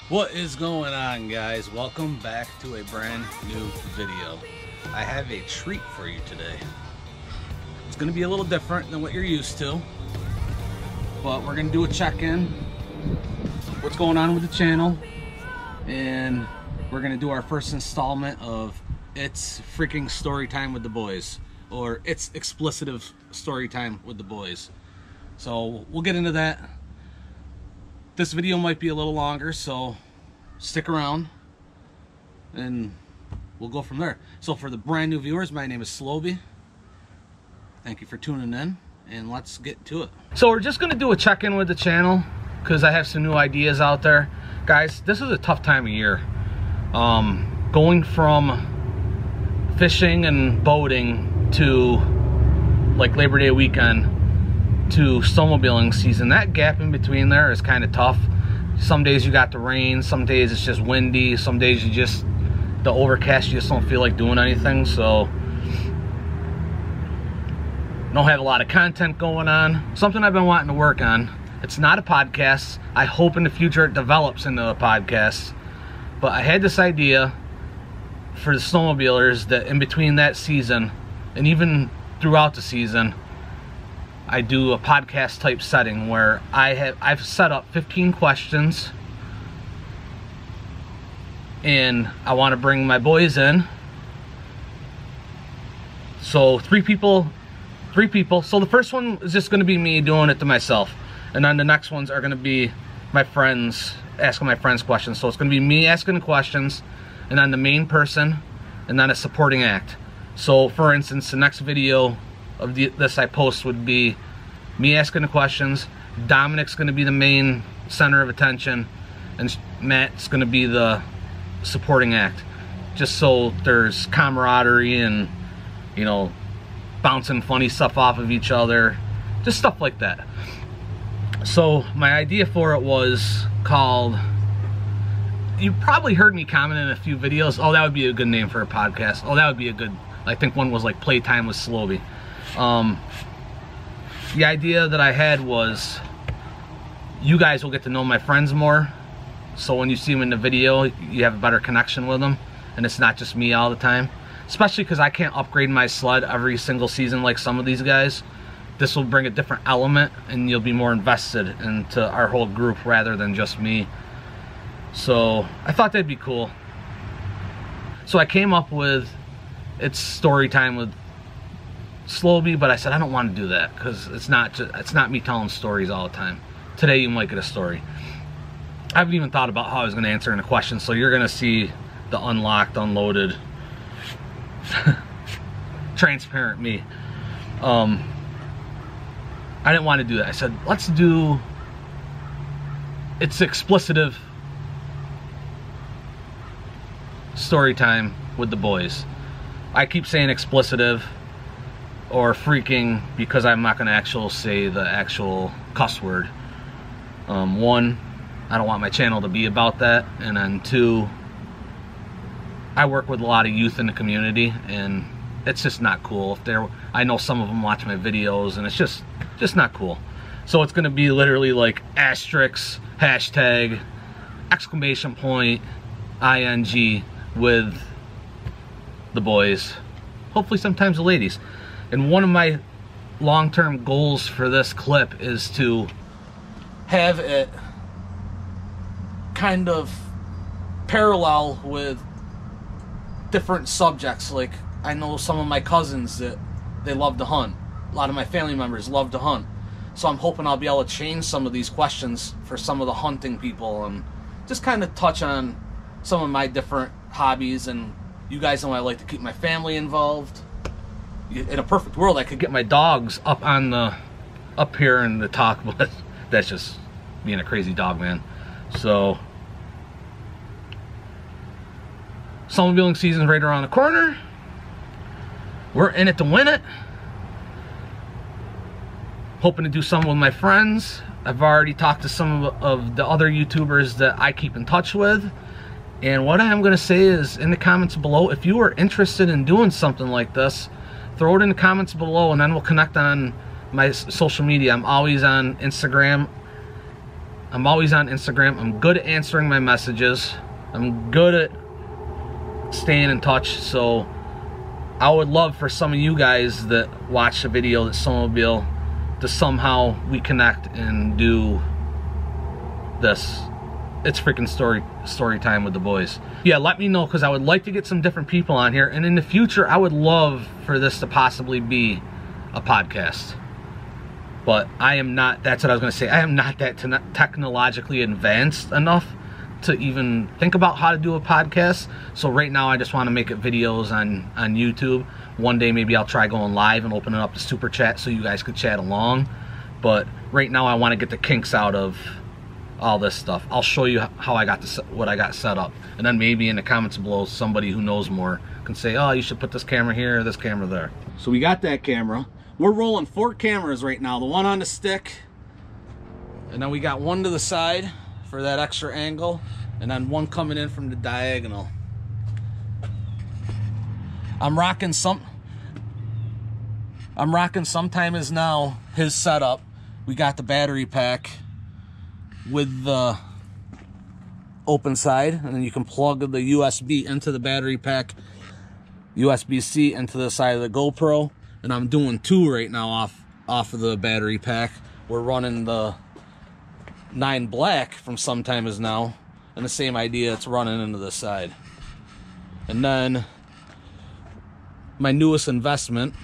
What is going on, guys? Welcome back to a brand new video. I have a treat for you today. It's going to be a little different than what you're used to, but we're going to do a check-in, what's going on with the channel, and we're going to do our first installment of It's Freaking Story Time with the Boys, or It's Explicitive Story Time with the Boys. So we'll get into that. This video might be a little longer, so stick around and we'll go from there. So for the brand new viewers, my name is IFSTWTB. Thank you for tuning in, and let's get to it. So we're just going to do a check-in with the channel because I have some new ideas out there. Guys, this is a tough time of year. Going from fishing and boating to like Labor Day weekend to snowmobiling season, that gap in between there is kind of tough. Some days you got the rain, some days it's just windy, some days you just, the overcast, you just don't feel like doing anything. So don't have a lot of content going on. Something I've been wanting to work on. It's not a podcast. I hope in the future it develops into a podcast. But I had this idea for the snowmobilers that in between that season and even throughout the season, I do a podcast type setting where I've set up 15 questions, and I want to bring my boys in. So three people. So the first one is just going to be me doing it to myself, and then the next ones are going to be my friends asking my friends questions. So it's going to be me asking the questions, and then the main person, and then a supporting act. So for instance, the next video of this I post would be me asking the questions. Dominic's going to be the main center of attention, and Matt's going to be the supporting act, just so there's camaraderie and, you know, bouncing funny stuff off of each other, just stuff like that. So my idea for it was called, you probably heard me comment in a few videos, oh, that would be a good name for a podcast, oh, that would be a good, I think one was like Playtime with IFSTWTB. The idea that I had was you guys will get to know my friends more, so when you see them in the video you have a better connection with them, and it's not just me all the time, especially because I can't upgrade my sled every single season like some of these guys. This will bring a different element and you'll be more invested into our whole group rather than just me. So I thought that'd be cool. So I came up with It's Story Time with IFSTWTB, but I said I don't want to do that because it's not me telling stories all the time. Today you might get a story. I haven't even thought about how I was going to answer any questions, so you're going to see the unlocked, unloaded, transparent me. I didn't want to do that. I said let's do It's Explicitive Story Time with the Boys. I keep saying explicitive or freaking because I'm not going to actually say the actual cuss word. One, I don't want my channel to be about that, and then two, I work with a lot of youth in the community and it's just not cool. If they're, I know some of them watch my videos and it's just not cool. So it's going to be literally like asterisk, hashtag, exclamation point, ing with the boys, hopefully sometimes the ladies. And one of my long-term goals for this clip is to have it kind of parallel with different subjects. Like I know some of my cousins that they love to hunt. A lot of my family members love to hunt. So I'm hoping I'll be able to change some of these questions for some of the hunting people and just kind of touch on some of my different hobbies. And you guys know I like to keep my family involved. In a perfect world, I could get my dogs up here in the talk, but that's just being a crazy dog, man. So, snowmobiling season's right around the corner. We're in it to win it. Hoping to do some with my friends. I've already talked to some of the other YouTubers that I keep in touch with. And what I am going to say is in the comments below, if you are interested in doing something like this, throw it in the comments below and then we'll connect on my social media. I'm always on Instagram I'm always on Instagram. I'm good at answering my messages. I'm good at staying in touch. So I would love for some of you guys that watch the video that Snowmobile to somehow we connect and do this. It's freaking story time with the boys. Yeah, let me know, because I would like to get some different people on here, and in the future I would love for this to possibly be a podcast. But I am not, that's what I was going to say, I am not that technologically advanced enough to even think about how to do a podcast. So right now I just want to make it videos on YouTube. One day maybe I'll try going live and open it up to super chat so you guys could chat along. But right now I want to get the kinks out of all this stuff. I'll show you how I got what I got set up, and then maybe in the comments below somebody who knows more can say, oh, you should put this camera here, this camera there. So we got that camera. We're rolling 4 cameras right now, the one on the stick, and then we got one to the side for that extra angle, and then one coming in from the diagonal. I'm rocking Sometime Is Now, his setup. We got the battery pack with the open side, and then you can plug the USB into the battery pack, USB-C into the side of the GoPro, and I'm doing 2 right now off of the battery pack. We're running the 9 Black from Sometime Is Now, and the same idea, it's running into the side. And then my newest investment,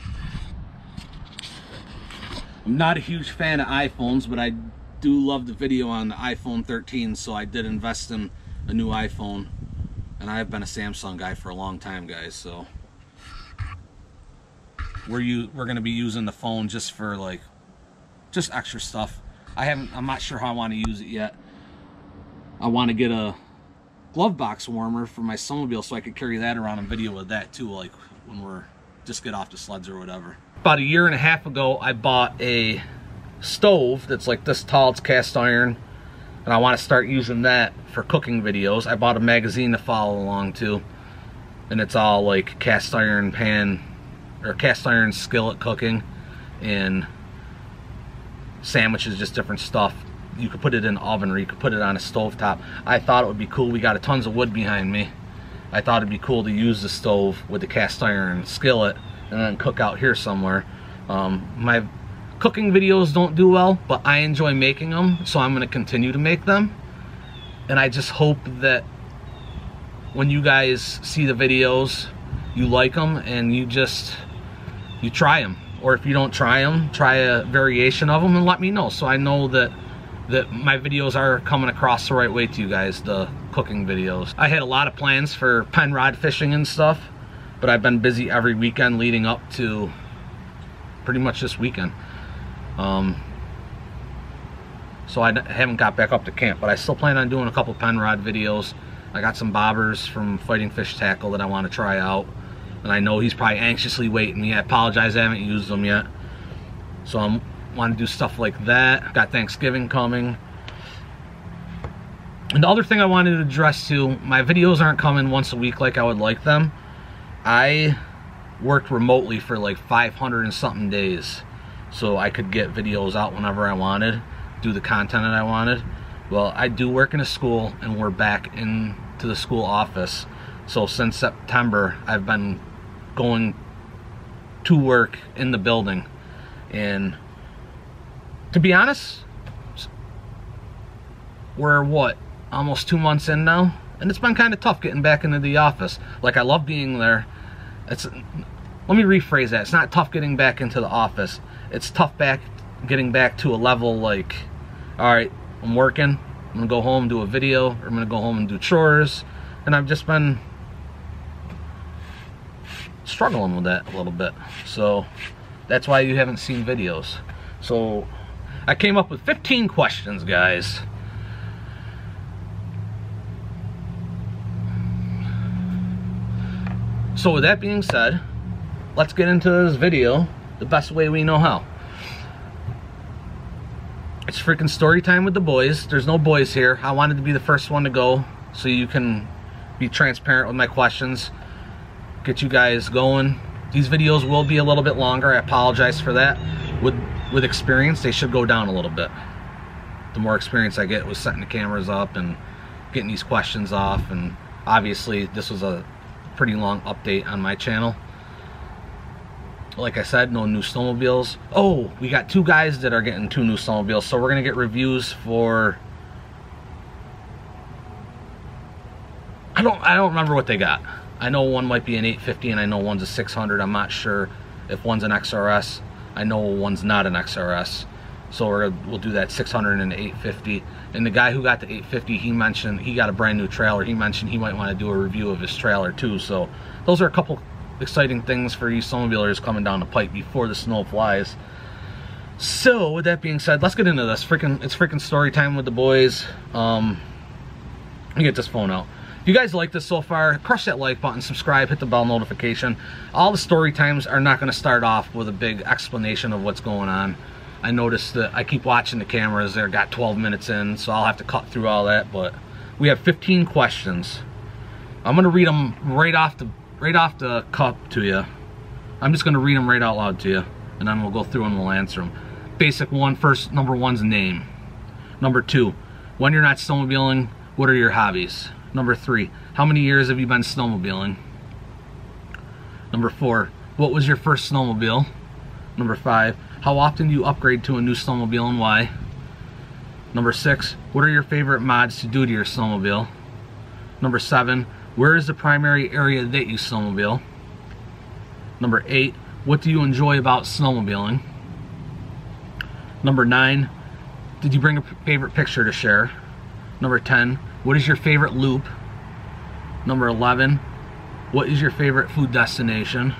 I'm not a huge fan of iPhones, but I do love the video on the iPhone 13, so I did invest in a new iPhone, and I've been a Samsung guy for a long time, guys. So we're gonna be using the phone just for like just extra stuff. I'm not sure how I want to use it yet. I want to get a glove box warmer for my Snowmobile so I could carry that around and video with that too, like when we're just get off the sleds or whatever. About 1.5 years ago, I bought a stove that's like this tall. It's cast iron, and I want to start using that for cooking videos. I bought a magazine to follow along to, and it's all like cast iron pan or cast iron skillet cooking and sandwiches, just different stuff. You could put it in the oven, or you could put it on a stovetop. I thought it would be cool. We got tons of wood behind me. I thought it'd be cool to use the stove with the cast iron skillet and then cook out here somewhere. My cooking videos don't do well, but I enjoy making them, so I'm going to continue to make them. And I just hope that when you guys see the videos, you like them and you try them. Or if you don't try them, try a variation of them and let me know, so I know that my videos are coming across the right way to you guys, the cooking videos. I had a lot of plans for pen rod fishing and stuff, but I've been busy every weekend leading up to pretty much this weekend. So I haven't got back up to camp, but I still plan on doing a couple pen rod videos. I got some bobbers from Fighting Fish Tackle that I want to try out, and I know he's probably anxiously waiting me. I apologize, I haven't used them yet. So I want to do stuff like that. Got Thanksgiving coming. And the other thing I wanted to address too, my videos aren't coming once a week like I would like them. I worked remotely for like 500 and something days, so I could get videos out whenever I wanted, do the content that I wanted. Well, I do work in a school, and we're back into the school office. So since September, I've been going to work in the building. And to be honest, we're what, almost 2 months in now, and it's been kind of tough getting back into the office. Like, I love being there. Let me rephrase that. It's not tough getting back into the office. It's tough getting back to a level like, all right, I'm working, I'm gonna go home and do a video, or I'm gonna go home and do chores. And I've just been struggling with that a little bit. So that's why you haven't seen videos. So I came up with 15 questions, guys. So with that being said, let's get into this video the best way we know how. It's freaking story time with the boys. There's no boys here. I wanted to be the first one to go so you can be transparent with my questions, get you guys going. These videos will be a little bit longer. I apologize for that. With experience, they should go down a little bit. the more experience I get with setting the cameras up and getting these questions off. And obviously this was a pretty long update on my channel. Like I said, no new snowmobiles. Oh, we got 2 guys that are getting 2 new snowmobiles, so we're gonna get reviews for, I don't remember what they got. I know one might be an 850 and I know one's a 600. I'm not sure if one's an XRS. I know one's not an XRS. So we'll do that 600 and an 850. And the guy who got the 850, he mentioned he got a brand new trailer. He mentioned he might want to do a review of his trailer too. So those are a couple exciting things for you snowmobilers coming down the pipe before the snow flies. So with that being said, let's get into this. It's freaking story time with the boys. Let me get this phone out. If you guys like this so far, crush that like button, subscribe, hit the bell notification. All the story times are not going to start off with a big explanation of what's going on. I noticed that I keep watching the cameras. They're got 12 minutes in, so I'll have to cut through all that. But we have 15 questions. I'm going to read them right off the cup to you. I'm just going to read them right out loud to you, and then we'll go through and we'll answer them. Basic one, number 1's name. Number 2, when you're not snowmobiling, what are your hobbies? Number 3, how many years have you been snowmobiling? Number 4, what was your first snowmobile? Number 5, how often do you upgrade to a new snowmobile and why? Number 6, what are your favorite mods to do to your snowmobile? Number 7, where is the primary area that you snowmobile? Number 8, what do you enjoy about snowmobiling? Number 9, did you bring a favorite picture to share? Number 10, what is your favorite loop? Number 11, what is your favorite food destination?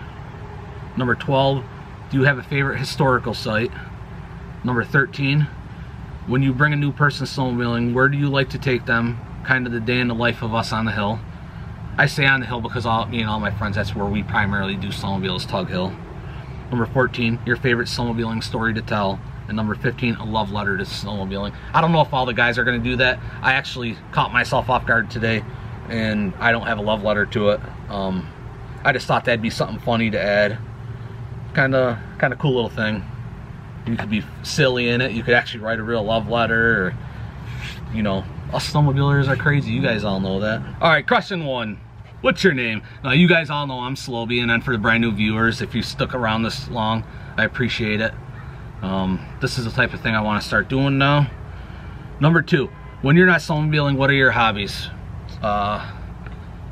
Number 12, do you have a favorite historical site? Number 13, when you bring a new person snowmobiling, where do you like to take them? Kind of the day in the life of us on the hill. I say on the hill because me and all my friends, that's where we primarily do snowmobiles, Tug Hill. Number 14, your favorite snowmobiling story to tell. And number 15, a love letter to snowmobiling. I don't know if all the guys are going to do that. I actually caught myself off guard today, and I don't have a love letter to it. I just thought that'd be something funny to add. Kind of cool little thing. You could be silly in it. You could actually write a real love letter, or, you know, us snowmobilers are crazy. You guys all know that. All right, question 1. What's your name? Now, you guys all know I'm Slowbee, and then for the brand new viewers, if you stuck around this long, I appreciate it. This is the type of thing I want to start doing now. Number 2, when you're not snowmobiling, what are your hobbies?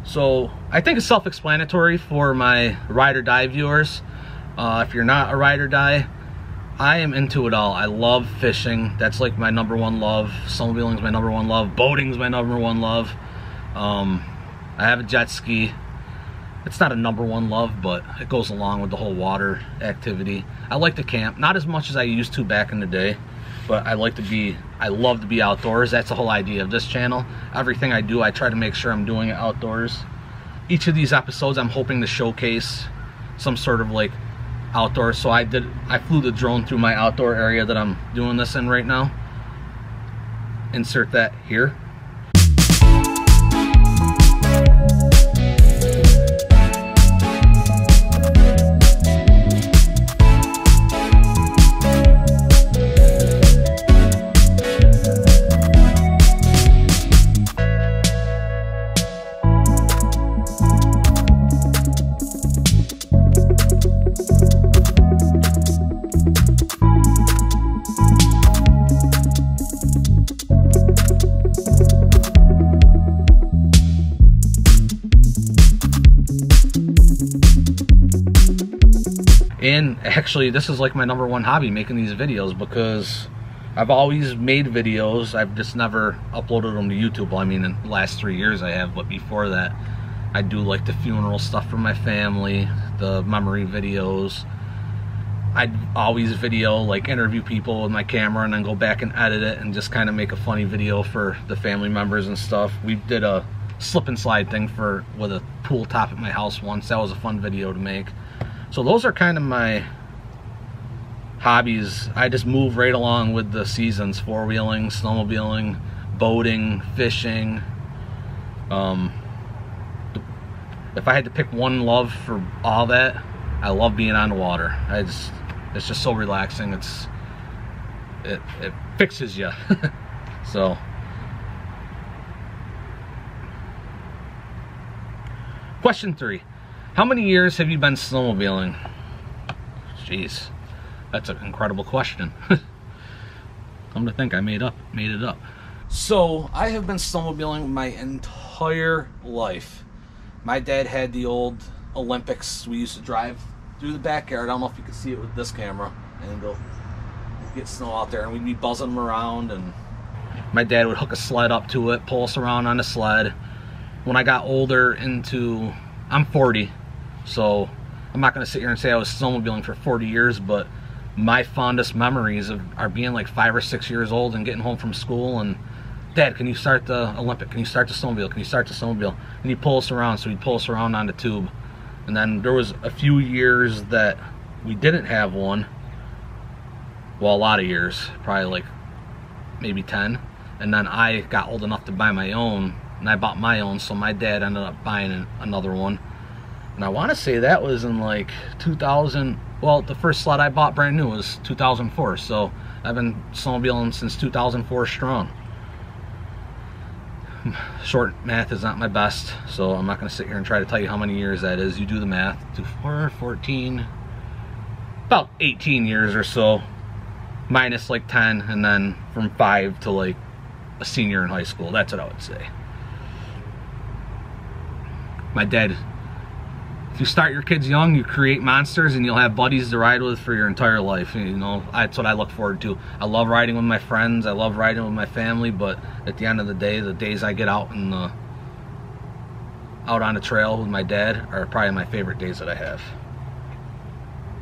So I think it's self-explanatory for my ride or die viewers. If you're not a ride or die, I am into it all. I love fishing. That's like my number 1 love. Snowmobiling is my number 1 love. Boating is my number 1 love. I have a jet ski. It's not a number 1 love, but it goes along with the whole water activity. I like to camp, not as much as I used to back in the day, but I love to be outdoors. That's the whole idea of this channel. Everything I do, I try to make sure I'm doing it outdoors. Each of these episodes, I'm hoping to showcase some sort of like outdoors. So I flew the drone through my outdoor area that I'm doing this in right now. Insert that here. And actually, this is like my number 1 hobby, making these videos, because I've always made videos. I've just never uploaded them to YouTube. Well, I mean, in the last 3 years I have, but before that, I do like the funeral stuff for my family, the memory videos. I'd always interview people with my camera and then go back and edit it and just kind of make a funny video for the family members and stuff. We did a slip and slide thing with a pool top at my house once. That was a fun video to make. So those are kind of my hobbies. I just move right along with the seasons: four-wheeling, snowmobiling, boating, fishing. If I had to pick one love for all that, I love being on the water. It's just so relaxing. It fixes you. So question 3. How many years have you been snowmobiling? Jeez, that's an incredible question. Come to think, I made it up. So I have been snowmobiling my entire life. My dad had the old Olympics. We used to drive through the backyard. I don't know if you can see it with this camera, and go get snow out there, and we'd be buzzing them around, and my dad would hook a sled up to it, pull us around on the sled. When I got older I'm 40, so I'm not going to sit here and say I was snowmobiling for 40 years, but my fondest memories are being like 5 or 6 years old and getting home from school and, Dad, can you start the Olympic? Can you start the snowmobile? Can you start the snowmobile? And he'd pull us around, so he'd pull us around on the tube. And then there was a few years that we didn't have one. Well, a lot of years, probably like maybe 10. And then I got old enough to buy my own, and I bought my own, so my dad ended up buying another one. And I want to say that was in like 2000. Well, the first sled I bought brand new was 2004, so I've been snowmobiling since 2004 strong. Short math is not my best, so I'm not going to sit here and try to tell you how many years that is. You do the math. 4, 14, about 18 years or so, minus like 10, and then from 5 to like a senior in high school. That's what I would say. My dad, if you start your kids young, you create monsters, and you'll have buddies to ride with for your entire life. You know, that's what I look forward to. I love riding with my friends. I love riding with my family. But at the end of the day, the days I get out on the trail with my dad are probably my favorite days that I have.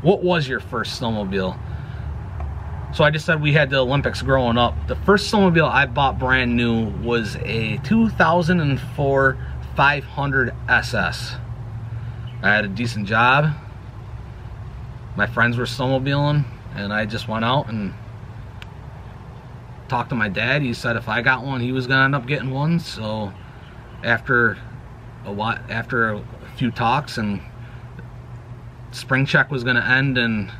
What was your first snowmobile? So I just said we had the Olympics growing up. The first snowmobile I bought brand new was a 2004 500 SS. I had a decent job. My friends were snowmobiling, and I just went out and talked to my dad. He said if I got one, he was gonna end up getting one. So after a few talks, and spring check was gonna end in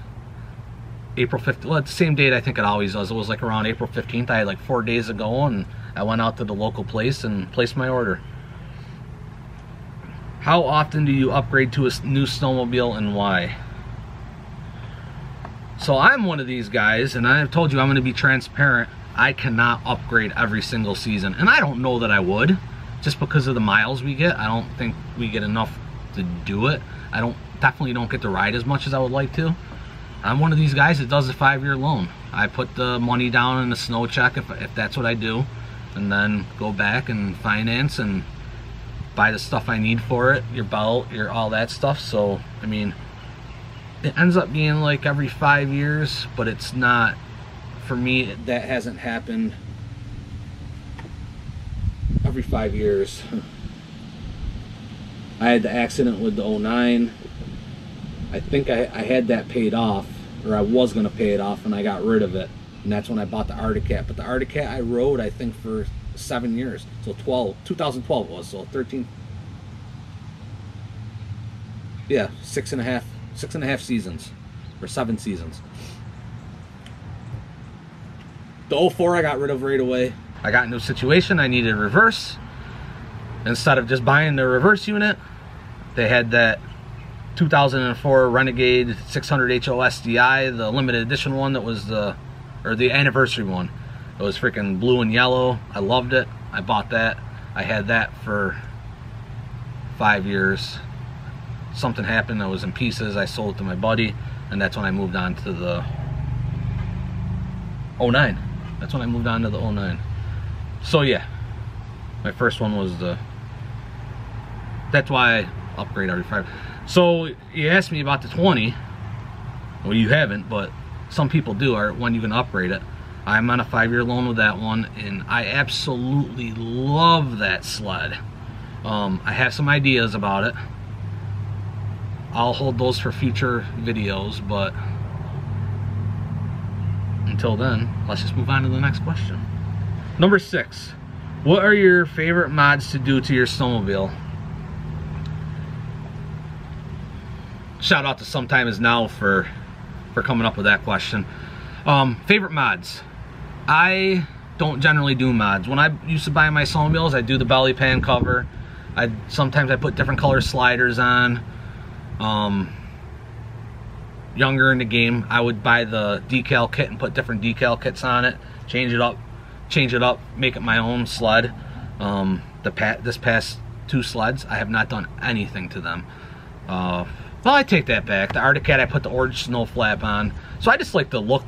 April 15th. Well, it's the same date I think it always does. It was like around April 15th. I had like 4 days to go, and I went out to the local place and placed my order. How often do you upgrade to a new snowmobile, and why? So I'm one of these guys, and I've told you I'm going to be transparent. I cannot upgrade every single season, and I don't know that I would, just because of the miles we get. I don't think we get enough to do it. Definitely don't get to ride as much as I would like to. I'm one of these guys that does a 5-year loan. I put the money down in the snow check if that's what I do, and then go back and finance and buy the stuff I need for it, your belt, all that stuff. So I mean, it ends up being like every 5 years, but it's not, for me, that hasn't happened every 5 years. I had the accident with the 09. I think I had that paid off, or I was going to pay it off, and I got rid of it, and that's when I bought the Arctic Cat. But the Arctic Cat I rode, I think, for 7 years. So 2012 was, so 13. Yeah, 6.5 seasons, or 7 seasons. The 04 I got rid of right away. I got into a situation I needed a reverse. Instead of just buying the reverse unit, they had that 2004 Renegade 600 HOS DI, the limited edition one that was the anniversary one. It was freaking blue and yellow. I loved it. I bought that. I had that for 5 years. Something happened. I was in pieces. I sold it to my buddy, and that's when I moved on to the 09. That's when I moved on to the 09. So yeah, my first one was the. That's why I upgrade every 5. So you asked me about the 20. Well, you haven't, but some people do. Or when you can upgrade it. I'm on a 5-year loan with that one, and I absolutely love that sled. I have some ideas about it. I'll hold those for future videos, but until then, let's just move on to the next question. Number 6. What are your favorite mods to do to your snowmobile? Shout out to Sometime Is Now for coming up with that question. Favorite mods. I don't generally do mods. When I used to buy my snowmobiles, I do the belly pan cover. Sometimes I put different color sliders on. Younger in the game, I would buy the decal kit and put different decal kits on it, change it up, make it my own sled. This past 2 sleds, I have not done anything to them. Well, I take that back. The Arctic Cat, I put the orange snow flap on. So I just like the look.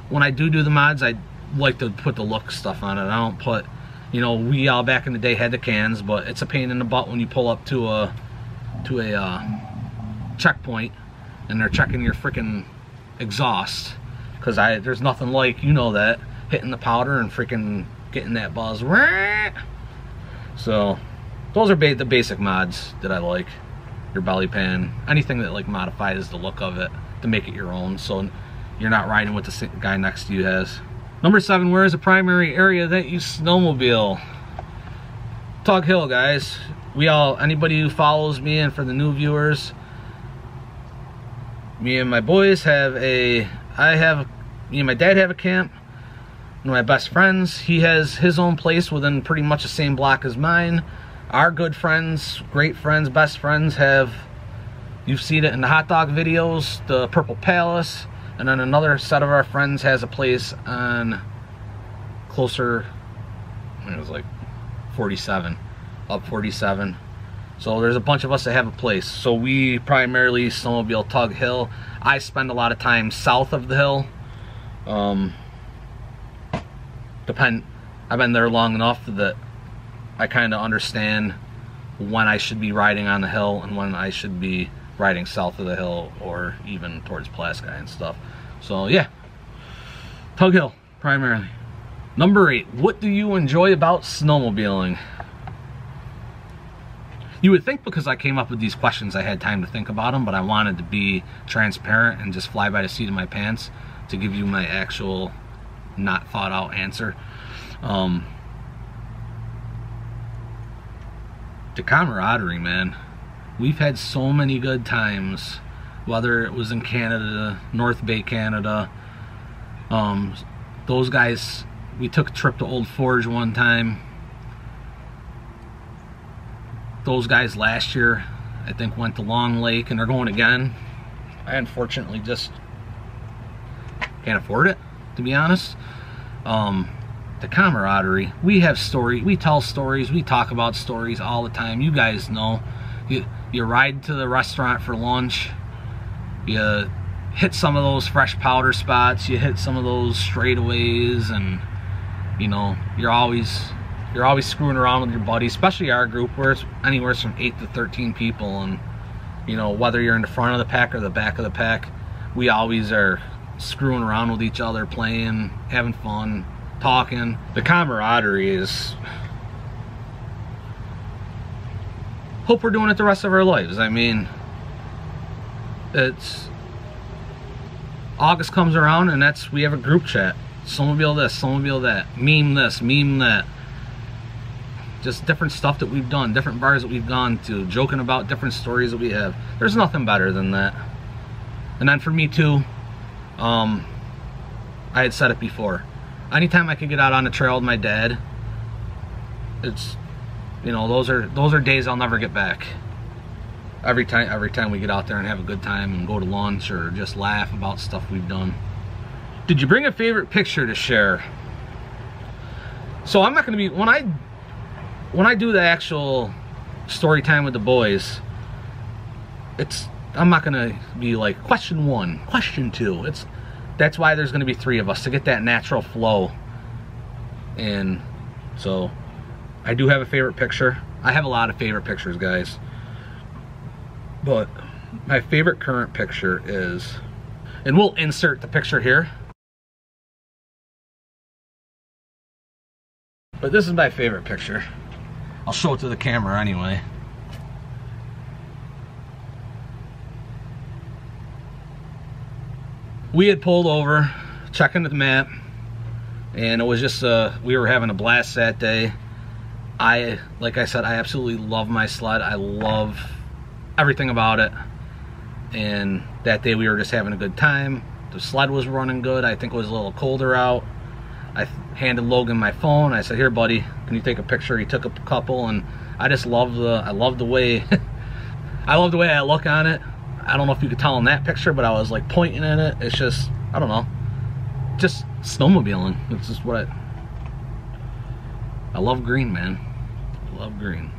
When I do the mods, I like to put the look stuff on it. I don't put, you know, we all back in the day had the cans, but it's a pain in the butt when you pull up to a checkpoint and they're checking your freaking exhaust. Because there's nothing like, you know, that hitting the powder and freaking getting that buzz. So those are the basic mods that I like. Your belly pan, anything that like modifies the look of it to make it your own, so you're not riding what the guy next to you has. Number 7, where is the primary area that you snowmobile? Tug Hill, guys. Anybody who follows me, and for the new viewers, me and my boys have me and my dad have a camp. One of my best friends, he has his own place within pretty much the same block as mine. Our good friends, great friends, best friends you've seen it in the hot dog videos, the Purple Palace, and then another set of our friends has a place on closer, it was like 47, up 47. So there's a bunch of us that have a place. So we primarily snowmobile Tug Hill. I spend a lot of time south of the hill. I've been there long enough that I kind of understand when I should be riding on the hill and when I should be riding south of the hill or even towards Pulaski and stuff. So yeah, Tug Hill primarily. Number 8, what do you enjoy about snowmobiling? You would think because I came up with these questions I had time to think about them, but I wanted to be transparent and just fly by the seat of my pants to give you my actual not thought out answer. The camaraderie, man. We've had so many good times, whether it was in Canada, North Bay, Canada. Those guys, we took a trip to Old Forge one time. Those guys last year, I think, went to Long Lake, and they're going again. I unfortunately just can't afford it, to be honest. The camaraderie, we have stories, we tell stories, we talk about stories all the time. You guys know, you ride to the restaurant for lunch, you hit some of those fresh powder spots, you hit some of those straightaways, and you know, you're always screwing around with your buddies, especially our group where it's anywhere from 8 to 13 people, and you know, whether you're in the front of the pack or the back of the pack, we always are screwing around with each other, playing, having fun, talking. The camaraderie is, hope we're doing it the rest of our lives. I mean, it's August comes around and we have a group chat. Snowmobile this, snowmobile that, meme this, meme that. Just different stuff that we've done, different bars that we've gone to, joking about different stories that we have. There's nothing better than that. And then for me too, I had said it before, anytime I could get out on the trail with my dad, it's, you know, those are days I'll never get back. Every time we get out there and have a good time and go to lunch or just laugh about stuff we've done. Did you bring a favorite picture to share? So I'm not going to be, when I do the actual story time with the boys, I'm not going to be like question 1, question 2. That's why there's going to be 3 of us, to get that natural flow. And so I do have a favorite picture. I have a lot of favorite pictures, guys, but my favorite current picture is, and we'll insert the picture here, but this is my favorite picture. I'll show it to the camera anyway. We had pulled over, checking the map, and it was just we were having a blast that day. Like I said, I absolutely love my sled. I love everything about it. And that day we were just having a good time. The sled was running good. I think it was a little colder out. handed Logan my phone. I said, here buddy, can you take a picture? He took a couple, and I just love the way I love the way I look on it. I don't know if you could tell in that picture, but I was like pointing at it. It's just, I don't know, just snowmobiling. It's just what I love green, man. I love green.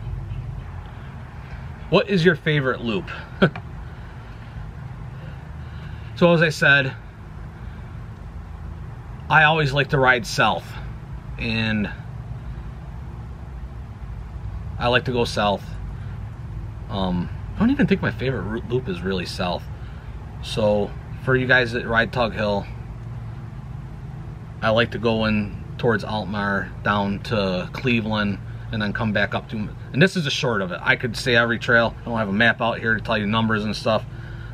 What is your favorite loop? So as I said, I always like to ride south, and I like to go south. I don't even think my favorite loop is really south. So for you guys that ride Tug Hill, I like to go in towards Altmar, down to Cleveland, and then come back up to, and this is the short of it. I could say every trail. I don't have a map out here to tell you numbers and stuff,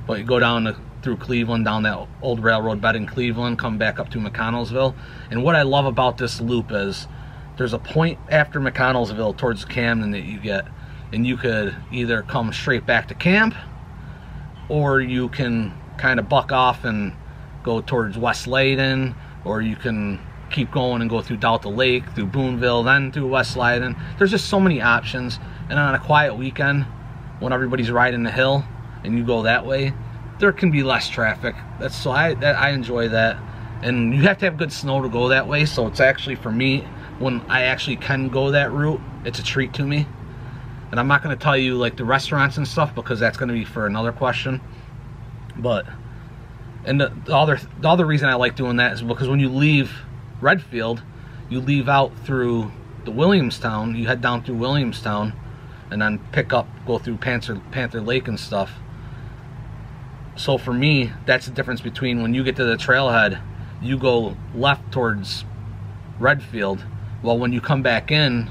but you go down through Cleveland, down that old railroad bed in Cleveland, come back up to McConnellsville. And what I love about this loop is there's a point after McConnellsville towards Camden that you get, and you could either come straight back to camp, or you can kind of buck off and go towards West Leyden, or you can keep going and go through Delta Lake, through Boonville, then through West Leyden. There's just so many options. And on a quiet weekend, when everybody's riding the hill and you go that way, there can be less traffic. So I enjoy that. And you have to have good snow to go that way, so it's actually, for me, when I actually can go that route, it's a treat to me. And I'm not going to tell you like the restaurants and stuff, because that's going to be for another question. But, and the other reason I like doing that is because when you leave Redfield, you leave out through the Williamstown, you head down through Williamstown, and then go through Panther Lake and stuff. So for me, that's the difference between when you get to the trailhead, you go left towards Redfield, well, when you come back in,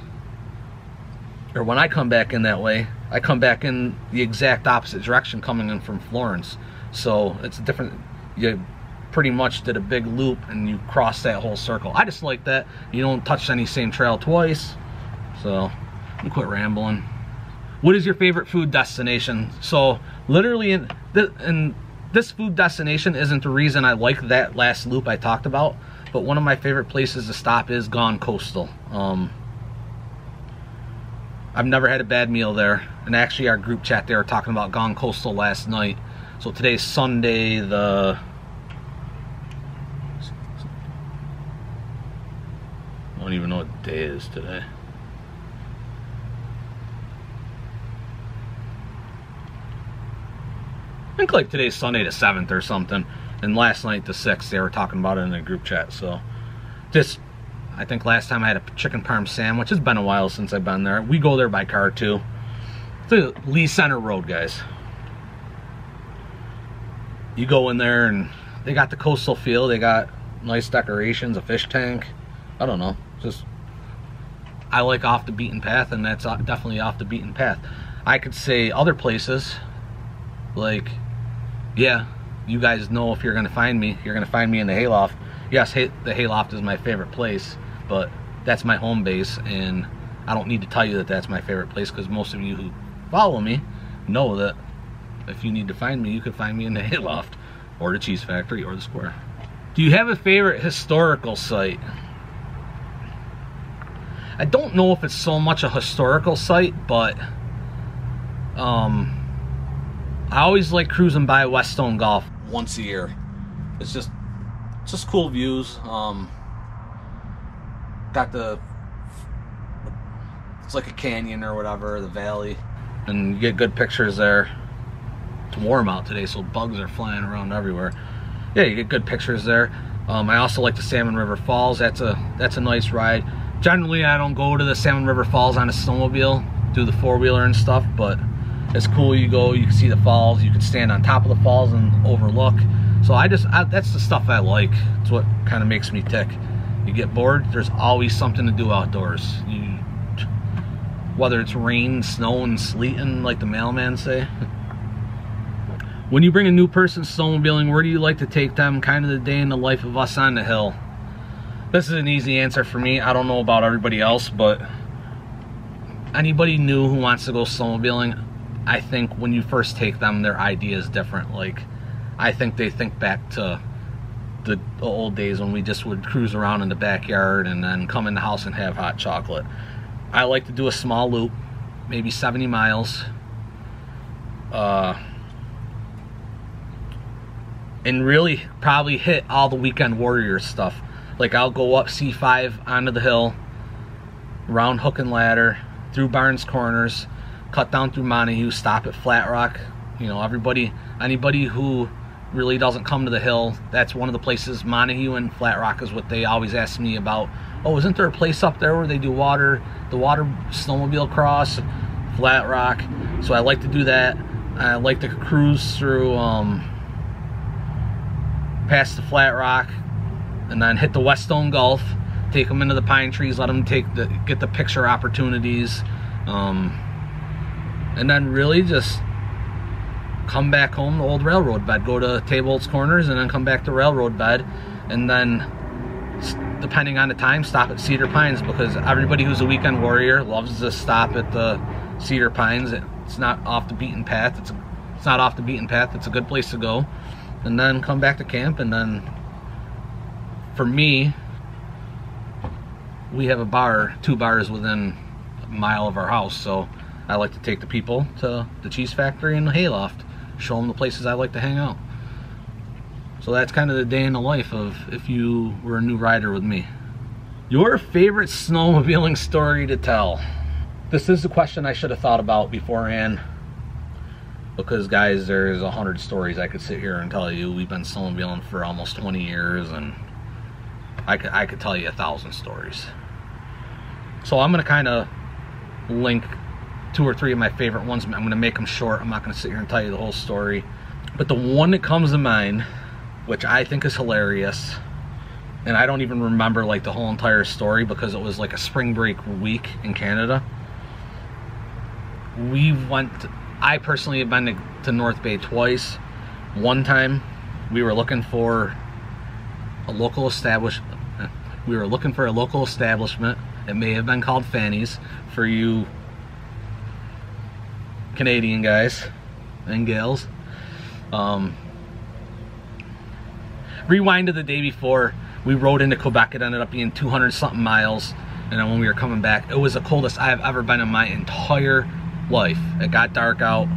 or when I come back in that way, I come back in the exact opposite direction coming in from Florence. So it's a different, you pretty much did a big loop and you cross that whole circle. I just like that. You don't touch any same trail twice. So I'm quit rambling. What is your favorite food destination? So literally this food destination isn't the reason I like that last loop I talked about, but one of my favorite places to stop is Gone Coastal. I've never had a bad meal there, and actually our group chat, they were talking about Gone Coastal last night. So today's Sunday, I don't even know what day it is today. I think like today's Sunday the 7th or something, and last night the 6th, they were talking about it in the group chat. So just, I think last time I had a chicken parm sandwich. It's been a while since I've been there. We go there by car too. It's a Lee Center Road, guys. You go in there and they got the coastal feel. They got nice decorations, a fish tank. I don't know, just, I like off the beaten path, and that's definitely off the beaten path. I could say other places, like, yeah, you guys know if you're gonna find me, you're gonna find me in the hayloft. Yes, the hayloft is my favorite place, but that's my home base, and I don't need to tell you that that's my favorite place, because most of you who follow me know that if you need to find me, you can find me in the hayloft, or the cheese factory, or the square. Do you have a favorite historical site? I don't know if it's so much a historical site, but I always like cruising by Whetstone Gulf once a year. It's just cool views. Got it's like a canyon or whatever, the valley, and you get good pictures there. It's warm out today, so bugs are flying around everywhere. Yeah, you get good pictures there. I also like the Salmon River Falls. That's a nice ride. Generally, I don't go to the Salmon River Falls on a snowmobile, do the four-wheeler and stuff, but it's cool. You go, you can see the falls, you can stand on top of the falls and overlook. So that's the stuff I like. It's what kind of makes me tick. You get bored, there's always something to do outdoors. Whether it's rain, snow, and sleeting, like the mailman say. When you bring a new person snowmobiling, where do you like to take them? Kind of the day in the life of us on the hill. This is an easy answer for me. I don't know about everybody else, but anybody new who wants to go snowmobiling, I think when you first take them, their idea is different. Like, I think they think back to the old days when we just would cruise around in the backyard and then come in the house and have hot chocolate. I like to do a small loop, maybe 70 miles. And really probably hit all the weekend warrior stuff. Like I'll go up C5 onto the hill, around Hook and Ladder, through Barnes Corners, cut down through Montague, stop at Flat Rock. You know, anybody who really doesn't come to the hill, that's one of the places. Montague and Flat Rock is what they always ask me about. Oh, isn't there a place up there where they do the water snowmobile cross? Flat Rock. So I like to do that. I like to cruise through past the Flat Rock and then hit the Whetstone Gulf, take them into the pine trees, let them get the picture opportunities, and then really just come back home to Old Railroad Bed, go to Table's Corners and then come back to Railroad Bed, and then depending on the time stop at Cedar Pines, because everybody who's a weekend warrior loves to stop at the Cedar Pines. It's not off the beaten path. It's not off the beaten path. It's a good place to go. And then come back to camp. And then for me, we have a bar, 2 bars within a mile of our house, so I like to take the people to the cheese factory and the hayloft, show them the places I like to hang out. So that's kind of the day in the life of if you were a new rider with me. Your favorite snowmobiling story to tell? This is a question I should have thought about beforehand, because guys, there's 100 stories I could sit here and tell you. We've been snowmobiling for almost 20 years and I could tell you 1,000 stories. So I'm gonna kind of link 2 or 3 of my favorite ones. I'm gonna make them short. I'm not gonna sit here and tell you the whole story, but the one that comes to mind, which I think is hilarious, and I don't even remember like the whole entire story because it was like a spring break week in Canada. I personally have been to North Bay twice. One time we were looking for a local establishment. It may have been called Fanny's for you Canadian guys and gals. Rewind to the day before, we rode into Quebec. It ended up being 200 something miles, and then when we were coming back, it was the coldest I have ever been in my entire life. It got dark out.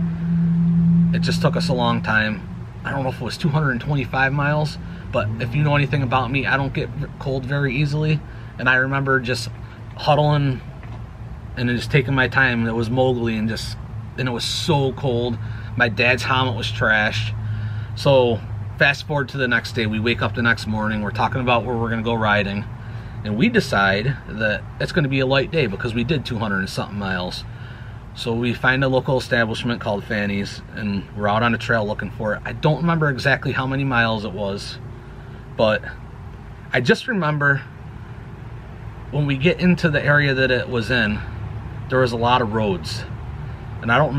It just took us a long time. I don't know if it was 225 miles, but if you know anything about me, I don't get cold very easily. And I remember just huddling and just taking my time. It was Mowgli, and it was so cold. My dad's helmet was trashed. So fast forward to the next day, we wake up the next morning, we're talking about where we're gonna go riding, and we decide that it's gonna be a light day because we did 200 and something miles. So we find a local establishment called Fanny's, and we're out on the trail looking for it. I don't remember exactly how many miles it was, but I just remember when we get into the area that it was in, there was a lot of roads, and I don't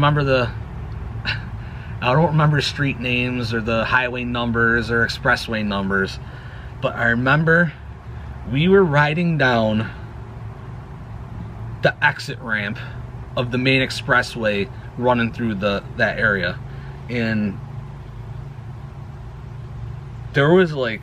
remember street names or the highway numbers or expressway numbers, but I remember we were riding down the exit ramp of the main expressway running through that area, and there was like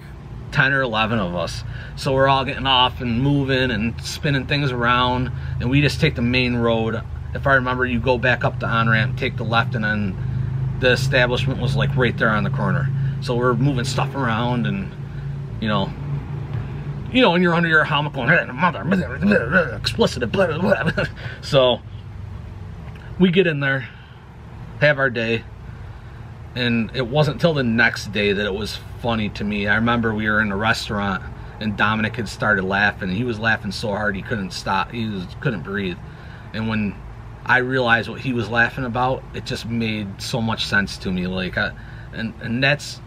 10 or 11 of us. So we're all getting off and moving and spinning things around, and we just take the main road. If I remember, you go back up the on-ramp, take the left, and then the establishment was like right there on the corner. So we're moving stuff around, and you know, and you're under your helmet going, explicit, blah, blah, blah. So we get in there, have our day, and it wasn't till the next day that it was funny to me. I remember we were in a restaurant and Dominic had started laughing. He was laughing so hard he couldn't stop. He couldn't breathe. And when I realized what he was laughing about, it just made so much sense to me. Like, and that's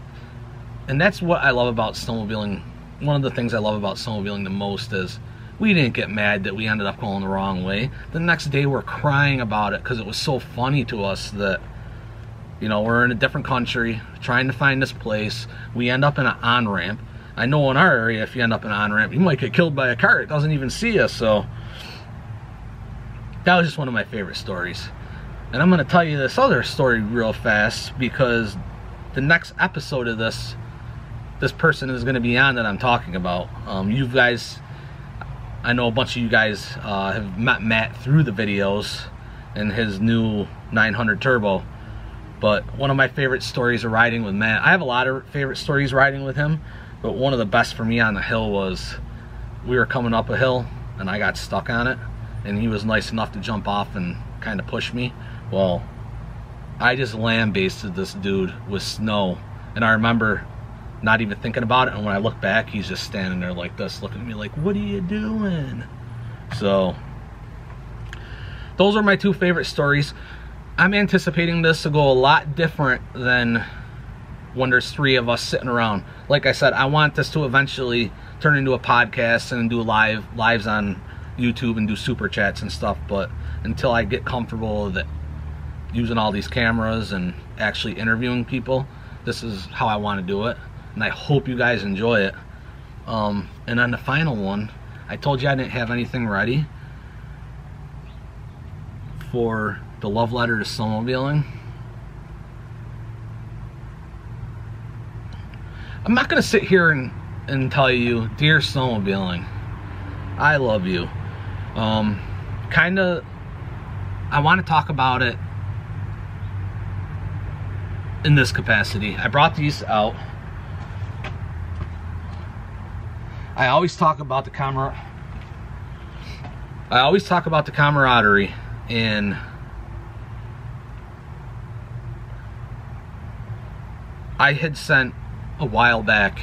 what I love about snowmobiling. One of the things I love about snowmobiling the most is we didn't get mad that we ended up going the wrong way. The next day we're crying about it because it was so funny to us that, you know, we're in a different country trying to find this place. We end up in an on-ramp. I know in our area, if you end up in an on-ramp, you might get killed by a car. It doesn't even see us. So that was just one of my favorite stories. And I'm going to tell you this other story real fast, because the next episode of this this person is going to be on that I'm talking about. You guys, I know a bunch of you guys have met Matt through the videos and his new 900 Turbo. But one of my favorite stories of riding with Matt, I have a lot of favorite stories riding with him, but one of the best for me on the hill was we were coming up a hill and I got stuck on it, and he was nice enough to jump off and kind of push me. Well, I just lambasted this dude with snow, and I remember not even thinking about it, and when I look back, he's just standing there like this, looking at me like, what are you doing? So those are my two favorite stories. I'm anticipating this to go a lot different than when there's 3 of us sitting around. Like I said, I want this to eventually turn into a podcast and do lives on YouTube and do super chats and stuff, but until I get comfortable with it, using all these cameras and actually interviewing people, this is how I want to do it, and I hope you guys enjoy it. And on the final one, I told you I didn't have anything ready for the love letter to snowmobiling. I'm not gonna sit here and tell you, dear snowmobiling, I love you. Kinda, I want to talk about it in this capacity. I brought these out. I always talk about the camaraderie, and I had sent a while back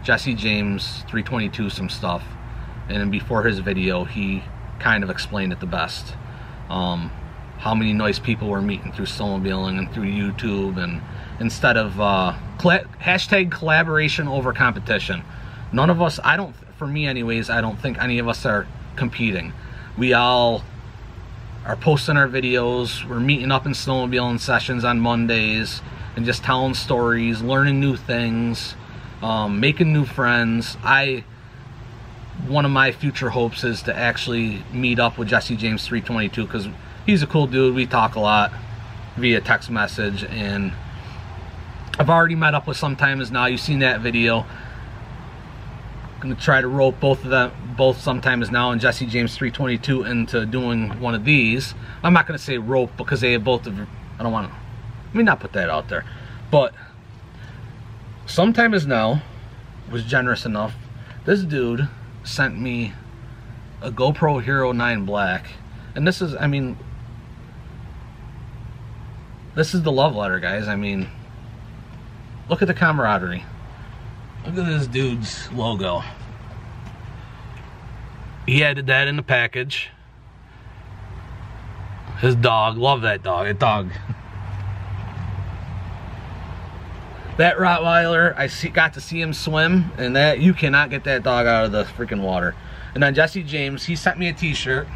Jesse James 322 some stuff, and then before his video he kind of explained it the best. How many nice people we're meeting through snowmobiling and through YouTube, and instead of hashtag collaboration over competition. None of us, for me anyways, I don't think any of us are competing. We all are posting our videos, we're meeting up in snowmobiling sessions on Mondays and just telling stories, learning new things, making new friends. One of my future hopes is to actually meet up with Jesse James 322, because he's a cool dude. We talk a lot via text message, and I've already met up with sometimes now. You've seen that video. I'm gonna try to rope both sometimes now and Jesse James 322 into doing one of these. I'm not gonna say rope because they have both of, I don't want to, let me not put that out there, but sometime is now was generous enough. This dude sent me a GoPro Hero 9 Black, and this is, I mean, this is the love letter, guys. I mean, look at the camaraderie. Look at this dude's logo. He added that in the package. His dog, love that dog. That Rottweiler, got to see him swim, and that, you cannot get that dog out of the freaking water. And then Jesse James, he sent me a t-shirt.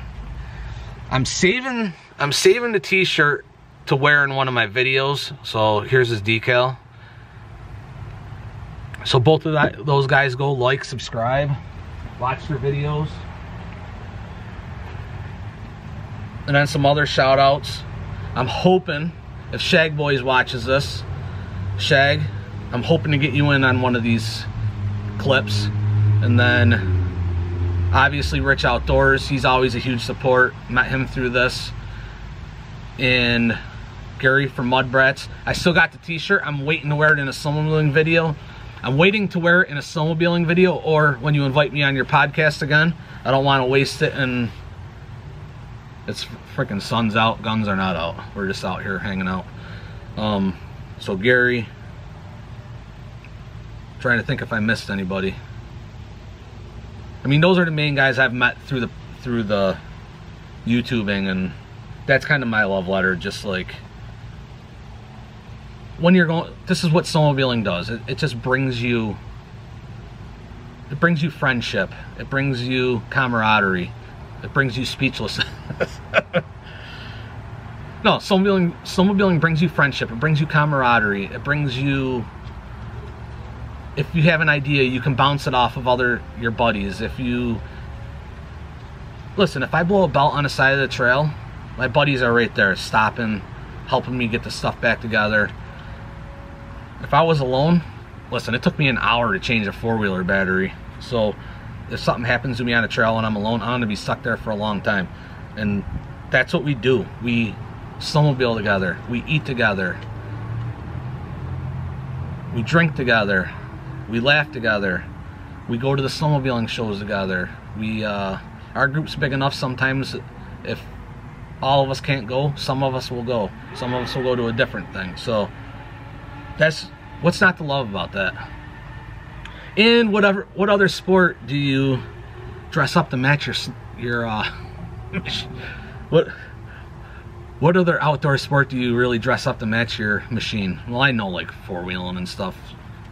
I'm saving the t-shirt to wear in one of my videos. So here's his decal. So both of those guys, go like, subscribe, watch their videos. And then some other shout outs. I'm hoping, if Shag Boys watches this, Shag, I'm hoping to get you in on one of these clips. And then obviously Rich Outdoors, he's always a huge support. Met him through this. And Gary from Mud Brats. I still got the t-shirt. I'm waiting to wear it in a snowmobiling video. I'm waiting to wear it in a snowmobiling video, or when you invite me on your podcast again. I don't want to waste it, and it's freaking sun's out, guns are not out. We're just out here hanging out. So Gary, trying to think if I missed anybody. I mean, those are the main guys I've met through the YouTubing, and that's kind of my love letter. Just like, when you're going, this is what snowmobiling does. It just brings you, it brings you friendship. It brings you camaraderie. It brings you speechlessness. No, snowmobiling brings you friendship. It brings you camaraderie. It brings you, if you have an idea, you can bounce it off of your buddies. If you, listen, if I blow a belt on the side of the trail, my buddies are right there stopping, helping me get the stuff back together. If I was alone, listen, it took me an hour to change a four-wheeler battery. So if something happens to me on a trail and I'm alone, I'm gonna be stuck there for a long time. And that's what we do. We snowmobile together, we eat together, we drink together, we laugh together, we go to the snowmobiling shows together. Our group's big enough sometimes if all of us can't go, some of us will go. Some of us will go to a different thing. So that's what's not to love about that. And what other sport do you dress up to match your what other outdoor sport do you really dress up to match your machine? Well, I know like four-wheeling and stuff,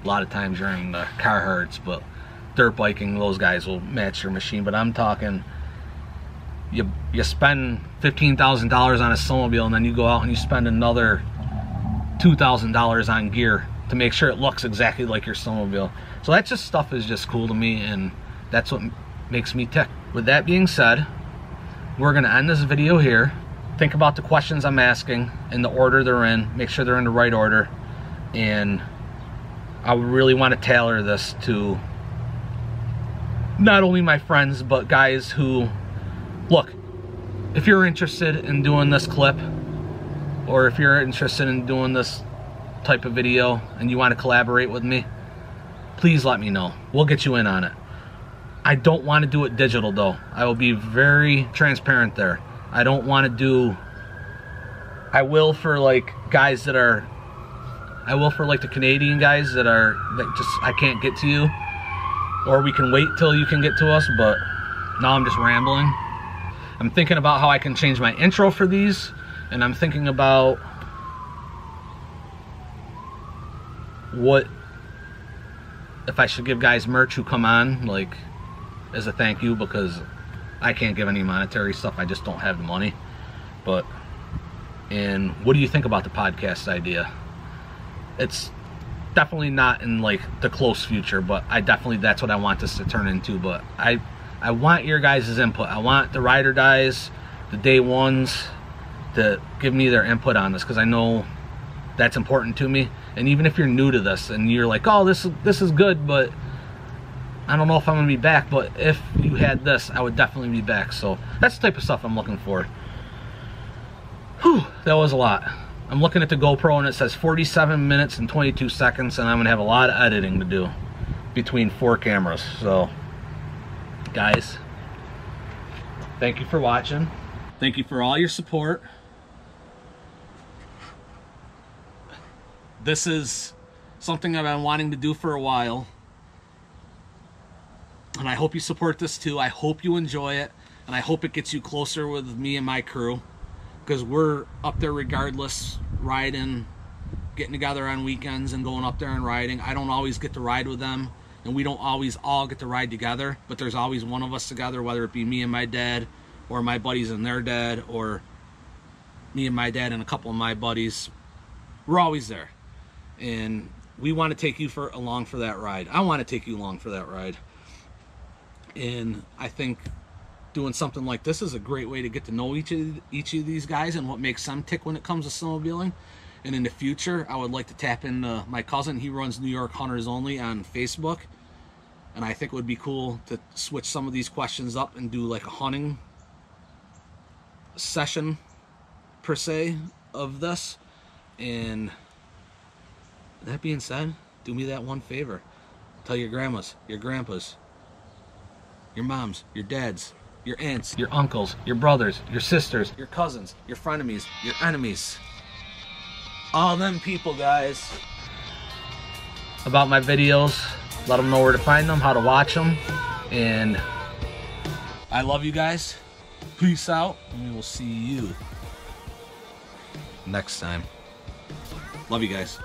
a lot of times you're in the Carhartts, but dirt biking, those guys will match your machine. But I'm talking, you spend $15,000 on a snowmobile and then you go out and you spend another $2,000 on gear to make sure it looks exactly like your snowmobile. So that just stuff is just cool to me, and that's what makes me tick. With that being said, we're gonna end this video here. Think about the questions I'm asking in the order they're in, make sure they're in the right order, and I really want to tailor this to not only my friends, but guys who, look, if you're interested in doing this clip, or if you're interested in doing this type of video and you want to collaborate with me, please let me know. We'll get you in on it. I don't want to do it digital though. I will be very transparent there. I don't want to do, I will for like guys that are, I will for like the Canadian guys that just, I can't get to you, or we can wait till you can get to us, but now I'm just rambling. I'm thinking about how I can change my intro for these, and I'm thinking about what, if I should give guys merch who come on, like, as a thank you, because I can't give any monetary stuff, I just don't have the money. But, and what do you think about the podcast idea? It's definitely not in like the close future, but that's what I want this to turn into. But I want your guys' input. I want the ride or dies, the day ones, to give me their input on this, because I know that's important to me. And even if you're new to this and you're like, oh, this is good, but I don't know if I'm gonna be back, but if you had this, I would definitely be back. So that's the type of stuff I'm looking for. Whew, that was a lot. I'm looking at the GoPro and it says 47 minutes and 22 seconds, and I'm gonna have a lot of editing to do between 4 cameras. So guys, thank you for watching. Thank you for all your support. This is something I've been wanting to do for a while, and I hope you support this too. I hope you enjoy it, and I hope it gets you closer with me and my crew, because we're up there regardless, riding, getting together on weekends and going up there and riding. I don't always get to ride with them, and we don't always all get to ride together, but there's always one of us together, whether it be me and my dad, or my buddies and their dad, or me and my dad and a couple of my buddies. We're always there, and we want to take you along for that ride. I want to take you along for that ride. And I think doing something like this is a great way to get to know each of these guys and what makes them tick when it comes to snowmobiling. And in the future, I would like to tap in my cousin. He runs New York Hunters Only on Facebook, and I think it would be cool to switch some of these questions up and do like a hunting session per se of this. And that being said, do me that one favor. Tell your grandmas, your grandpas, your moms, your dads, your aunts, your uncles, your brothers, your sisters, your cousins, your frenemies, your enemies, all them people, guys, about my videos. Let them know where to find them, how to watch them, and I love you guys. Peace out, and we will see you next time. Love you guys.